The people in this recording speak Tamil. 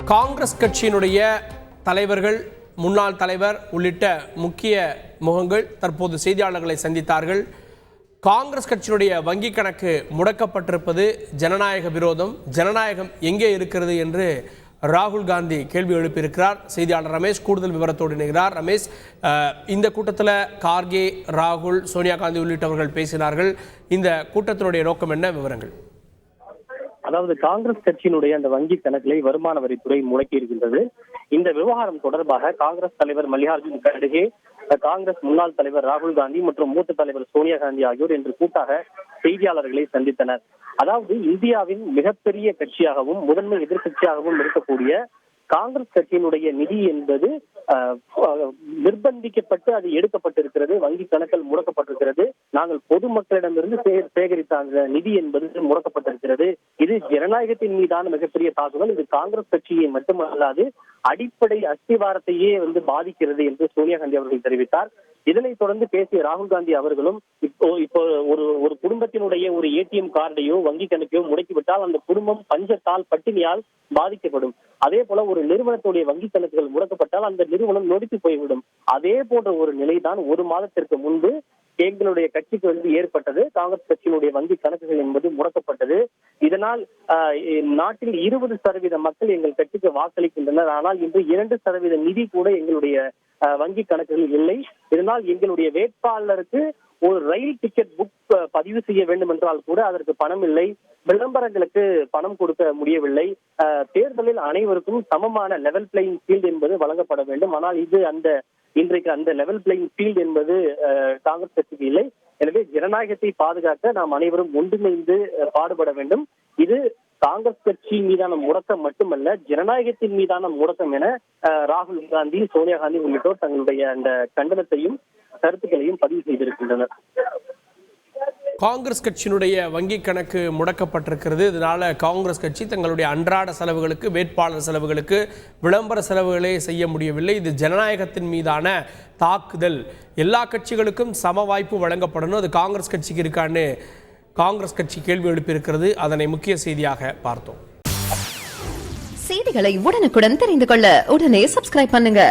காங்கிரஸ் கட்சியினுடைய தலைவர்கள், முன்னாள் தலைவர் உள்ளிட்ட முக்கிய முகங்கள் தற்போது செய்தியாளர்களை சந்தித்தார்கள். காங்கிரஸ் கட்சியினுடைய வங்கி கணக்கு முடக்கப்பட்டிருப்பது ஜனநாயக விரோதம், ஜனநாயகம் எங்கே இருக்கிறது என்று ராகுல் காந்தி கேள்வி எழுப்பியிருக்கிறார். செய்தியாளர் ரமேஷ் கூடுதல் விவரத்தோடு இணைகிறார். ரமேஷ், இந்த கூட்டத்தில் கார்கே, ராகுல், சோனியா காந்தி உள்ளிட்டவர்கள் பேசினார்கள். இந்த கூட்டத்தினுடைய நோக்கம் என்ன? விவரங்கள். அதாவது காங்கிரஸ் கட்சியினுடைய அந்த வங்கி கணக்குகளை வருமான வரித்துறை முடக்கி இருக்கின்றது. இந்த விவகாரம் தொடர்பாக காங்கிரஸ் தலைவர் மல்லிகார்ஜுன் கர்கே, காங்கிரஸ் முன்னாள் தலைவர் ராகுல் காந்தி மற்றும் மூத்த தலைவர் சோனியா காந்தி ஆகியோர் இன்று கூட்டாக செய்தியாளர்களை சந்தித்தனர். அதாவது இந்தியாவின் மிகப்பெரிய கட்சியாகவும் முதன்மை எதிர்கட்சியாகவும் இருக்கக்கூடிய காங்கிரஸ் கட்சியினுடைய நிதி என்பது நிர்பந்திக்கப்பட்டு அது எடுக்கப்பட்டிருக்கிறது. வங்கி கணக்கில் முடக்கப்பட்டிருக்கிறது. நாங்கள் பொதுமக்களிடமிருந்து சேகரித்த அந்த நிதி என்பது முடக்கப்பட்டிருக்கிறது. இது ஜனநாயகத்தின் மீதான மிகப்பெரிய தாக்குதல். இது காங்கிரஸ் கட்சியை மட்டுமல்லாது அடிப்படை அஸ்திவாரத்தையே பாதிக்கிறது என்று சோனியா காந்தி அவர்கள் தெரிவித்தார். இதனைத் தொடர்ந்து பேசிய ராகுல் காந்தி அவர்களும் இப்போ ஒரு குடும்பத்தினுடைய ஒரு ஏடிஎம் கார்டையோ வங்கி கணக்கையோ முடக்கிவிட்டால் அந்த குடும்பம் பஞ்சத்தால் பட்டினியால் பாதிக்கப்படும். அதே போல ஒரு நிறுவனத்துடைய வங்கி கணக்குகள் முடக்கப்பட்டால் அந்த நிறுவனம் நொடித்து போய்விடும். அதே போன்ற ஒரு நிலைதான் ஒரு மாதத்திற்கு முன்பு எங்களுடைய கட்சிக்கு ஏற்பட்டது. காங்கிரஸ் கட்சியினுடைய வங்கி கணக்குகள் என்பது முடக்கப்பட்டது. இதனால் நாட்டில் 20% மக்கள் எங்கள் கட்சிக்கு வாக்களிக்கின்றனர். ஆனால் இன்று 2% நிதி கூட எங்களுடைய வங்கி கணக்குகள் இல்லை. இதனால் எங்களுடைய வேட்பாளருக்கு ஒரு ரயில் டிக்கெட் புக் பதிவு செய்ய வேண்டும் என்றால் கூட அதற்கு பணம் இல்லை. விளம்பரங்களுக்கு பணம் கொடுக்க முடியவில்லை. தேர்தலில் அனைவருக்கும் சமமான லெவல் பிளேயிங் ஃபீல்டு என்பது வழங்கப்பட வேண்டும். ஆனால் இது இன்றைக்கு அந்த லெவல் பிளேயிங் ஃபீல்டு என்பது காங்கிரஸ் கட்சிக்கு இல்லை. எனவே ஜனநாயகத்தை பாதுகாக்க நாம் அனைவரும் ஒன்றிணைந்து பாடுபட வேண்டும். இது காங்கிரஸ் கட்சி மீதான முடக்கம் மட்டுமல்ல, ஜனநாயகத்தின் மீதான முடக்கம் என ராகுல் காந்தி, சோனியா காந்தி உள்ளிட்டோர் தங்களுடைய அந்த கண்டனத்தையும் கருத்துக்களையும் பதிவு செய்திருக்கின்றனர். காங்கிரஸ் கட்சியினுடைய வங்கி கணக்கு முடக்கப்பட்டிருக்கிறது. இதனால காங்கிரஸ் கட்சி தங்களுடைய அன்றாட செலவுகளுக்கு, வேட்பாளர் செலவுகளுக்கு, விளம்பர செலவுகளே செய்ய முடியவில்லை. இது ஜனநாயகத்தின் மீதான தாக்குதல். எல்லா கட்சிகளுக்கும் சம வாய்ப்பு வழங்கப்படணும். அது காங்கிரஸ் கட்சிக்கு இருக்கான்னு காங்கிரஸ் கட்சி கேள்வி எழுப்பியிருக்கிறது. அதனை முக்கிய செய்தியாக பார்த்தோம். செய்திகளை உடனுக்குடன் தெரிந்து கொள்ள உடனே சப்ஸ்கிரைப் பண்ணுங்க.